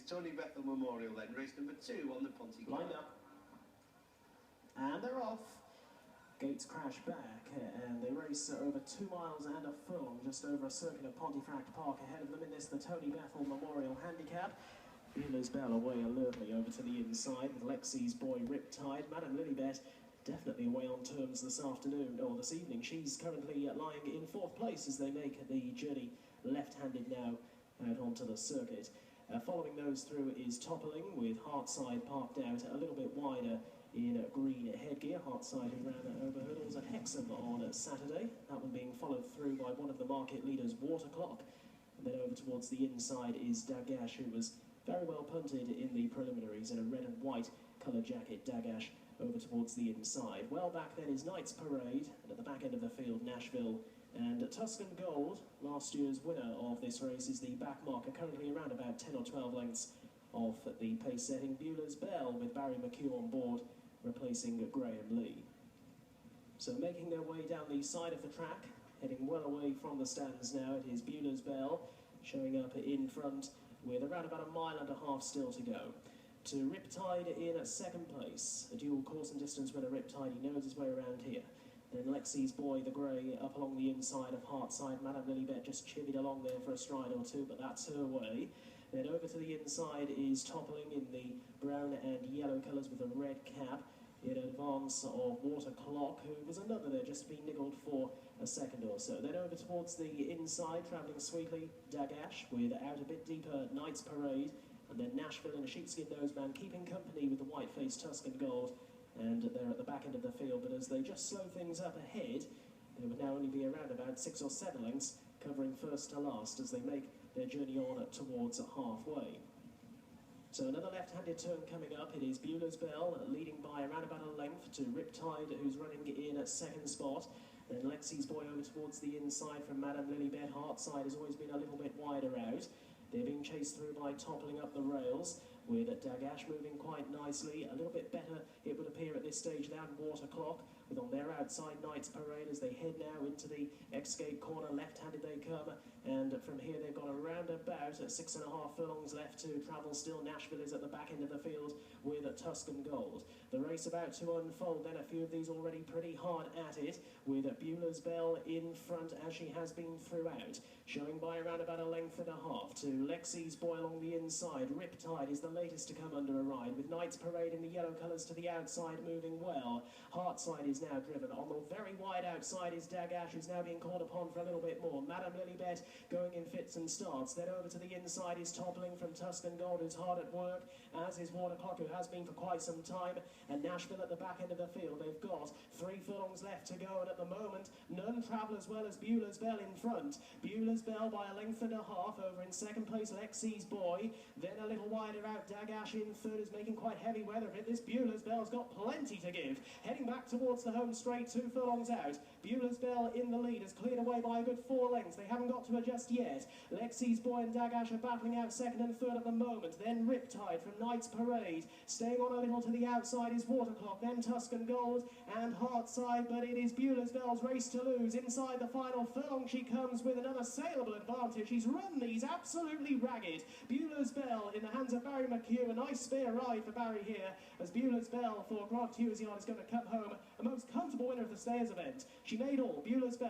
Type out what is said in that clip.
Tony Bethel Memorial then, race number 2 on the Ponty. Lined up. And they're off. Gates crash back, and they race over 2 miles and a furlong just over a circuit of Pontefract Park. Ahead of them in this, the Tony Bethel Memorial Handicap. Bulas Belle away alertly over to the inside with Lexi's boy Riptide. Madame Lilybet definitely away on terms this afternoon, or this evening. She's currently lying in 4th place as they make the journey left-handed now out onto the circuit. Following those through is Toppling with Heartside parked out a little bit wider in green headgear. Heartside who ran over hurdles at Hexham on Saturday. That one being followed through by one of the market leaders, Waterclock. And then over towards the inside is Dagash, who was very well punted in the preliminaries in a red and white colour jacket. Dagash over towards the inside. Well back then is Knight's Parade, and at the back end of the field, Nashville and Tuscan Gold. Last year's winner of this race is the back marker, currently around about 10 or 12 lengths off the pace setting. Bulas Belle with Barry McHugh on board, replacing Graham Lee. So making their way down the side of the track, heading well away from the stands now, it is Bulas Belle showing up in front with around about 1.5 miles still to go. To Riptide in 2nd place, a dual course and distance winner. Riptide, he knows his way around here. Then Lexi's boy, the grey, up along the inside of Heartside. Madame Lilybet just chivied along there for a stride or two, but that's her way. Then over to the inside is Toppling in the brown and yellow colours with a red cap, in advance of Waterclock, who was another there, just been niggled for a second or so. Then over towards the inside, travelling sweetly, Dagash with out a bit deeper Knight's Parade, and then Nashville in a sheepskin noseband, keeping company with the white-faced Tuscan Gold, and they're at the back end of the field. But as they just slow things up ahead, they would now only be around about 6 or 7 lengths, covering first to last as they make their journey on towards halfway. So another left-handed turn coming up. It is Bulas Belle leading by around about a length to Riptide, who's running in at 2nd spot. Then Lexi's boy over towards the inside from Madame Lilybet. Heartside has always been a little bit wider out. They're being chased through by Toppling up the rails, with Dagash moving quite nicely. A little bit better, it would appear at this stage, than Waterclock, with on their outside Knight's Parade as they head now into the X-Gate corner. Left-handed they come, and from here they've got around about 6.5 furlongs left to travel still. Nashville is at the back end of the field with Tuscan Gold. The race about to unfold then, a few of these already pretty hard at it, with Bulas Belle in front as she has been throughout, showing by around about 1.5 lengths to Lexi's boy along the inside. Riptide is the latest to come under a ride, with Knight's Parade in the yellow colours to the outside moving well. Heartside is now driven. On the very wide outside is Dagash, who's now being called upon for a little bit more. Madame Lilybet going in fits and starts. Then over to the inside is Toppling from Tuscan Gold, who's hard at work, as is Waterclock, who has been for quite some time. And Nashville at the back end of the field. They've got 3 furlongs left to go, and at the moment none travel as well as Bulas Belle in front. Bulas Belle by 1.5 lengths over in 2nd place, Lexi's boy. Then a little wider out, Dagash in 3rd is making quite heavy weather of it. This Bulas Belle's got plenty to give. Heading back towards the home straight, 2 furlongs out. Bulas Belle in the lead, has cleared away by a good 4 lengths. They haven't got to her just yet. Lexi's boy and Dagash are battling out 2nd and 3rd at the moment. Then Riptide from Knight's Parade. Staying on a little to the outside is Waterclock, then Tuscan Gold and Heartside, but it is Bulas Belle's race to lose. Inside the final furlong she comes with another saleable advantage. She's run these absolutely ragged. Bulas Belle in the hands of Barry McHugh. A nice spare ride for Barry here, as Bulas Belle for Grant Hughes Yard is going to come home a most comfortable winner of the Stayers event. She made all, Bulas Belle.